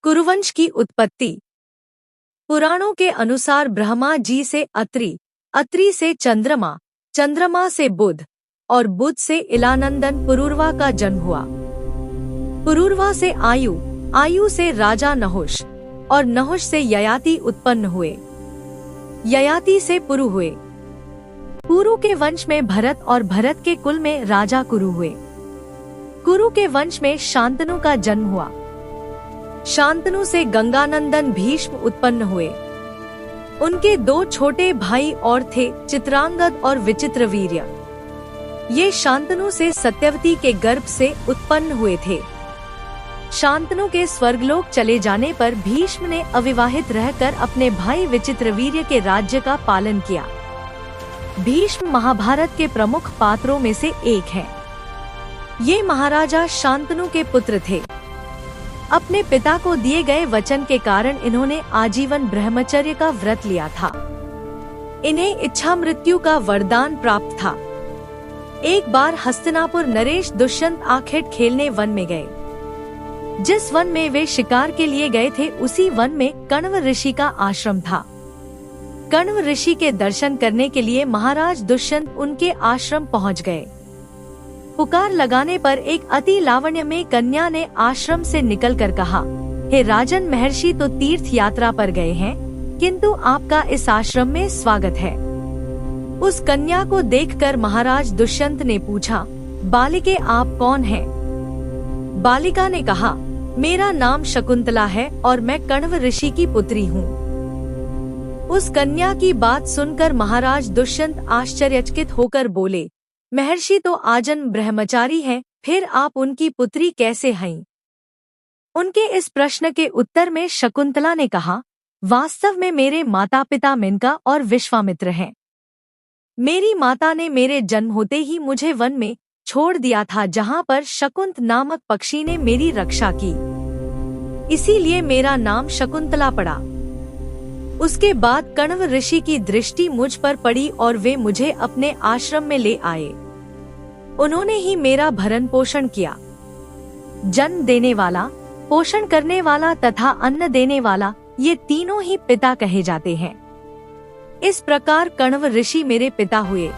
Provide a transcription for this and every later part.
कुरुवंश की उत्पत्ति। पुराणों के अनुसार ब्रह्मा जी से अत्रि, अत्रि से चंद्रमा, चंद्रमा से बुध और बुध से इलानंदन पुरूरवा का जन्म हुआ। पुरूरवा से आयु, आयु से राजा नहुष और नहुष से ययाति उत्पन्न हुए। ययाति से पुरु हुए। पुरु के वंश में भरत और भरत के कुल में राजा कुरु हुए। कुरु के वंश में शांतनु का जन्म हुआ। शांतनु से गंगानंदन भीष्म उत्पन्न हुए। उनके दो छोटे भाई और थे, चित्रांगद और विचित्रवीर्य। ये शांतनु से सत्यवती के गर्भ से उत्पन्न हुए थे। शांतनु के स्वर्गलोक चले जाने पर भीष्म ने अविवाहित रहकर अपने भाई विचित्रवीर्य के राज्य का पालन किया। भीष्म महाभारत के प्रमुख पात्रों में से एक हैं। ये महाराजा शांतनु के पुत्र थे। अपने पिता को दिए गए वचन के कारण इन्होंने आजीवन ब्रह्मचर्य का व्रत लिया था। इन्हें इच्छा मृत्यु का वरदान प्राप्त था। एक बार हस्तिनापुर नरेश दुष्यंत आखेट खेलने वन में गए। जिस वन में वे शिकार के लिए गए थे उसी वन में कण्व ऋषि का आश्रम था। कण्व ऋषि के दर्शन करने के लिए महाराज दुष्यंत उनके आश्रम पहुंच गए। पुकार लगाने पर एक अति लावण्यमयी कन्या ने आश्रम से निकलकर कहा, हे राजन, महर्षि तो तीर्थ यात्रा पर गए हैं, किंतु आपका इस आश्रम में स्वागत है। उस कन्या को देखकर महाराज दुष्यंत ने पूछा, बालिके आप कौन हैं? बालिका ने कहा, मेरा नाम शकुंतला है और मैं कण्व ऋषि की पुत्री हूँ। उस कन्या की बात सुनकर महाराज दुष्यंत आश्चर्यचकित होकर बोले, महर्षि तो आजन्म ब्रह्मचारी हैं, फिर आप उनकी पुत्री कैसे हैं? उनके इस प्रश्न के उत्तर में शकुंतला ने कहा, वास्तव में मेरे माता पिता मेनका और विश्वामित्र हैं। मेरी माता ने मेरे जन्म होते ही मुझे वन में छोड़ दिया था, जहाँ पर शकुंत नामक पक्षी ने मेरी रक्षा की, इसीलिए मेरा नाम शकुंतला पड़ा। उसके बाद कण्व ऋषि की दृष्टि मुझ पर पड़ी और वे मुझे अपने आश्रम में ले आए। उन्होंने ही मेरा भरण पोषण किया। जन्म देने वाला, पोषण करने वाला तथा अन्न देने वाला, ये तीनों ही पिता कहे जाते हैं। इस प्रकार कण्व ऋषि मेरे पिता हुए।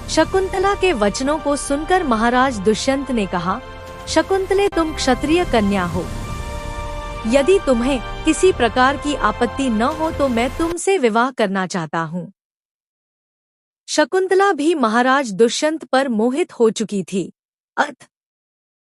शकुंतला के वचनों को सुनकर महाराज दुष्यंत ने कहा, शकुंतले, तुम क्षत्रिय कन्या हो। यदि तुम्हें किसी प्रकार की आपत्ति न हो तो मैं तुमसे विवाह करना चाहता हूँ। शकुंतला भी महाराज दुष्यंत पर मोहित हो चुकी थी। अतः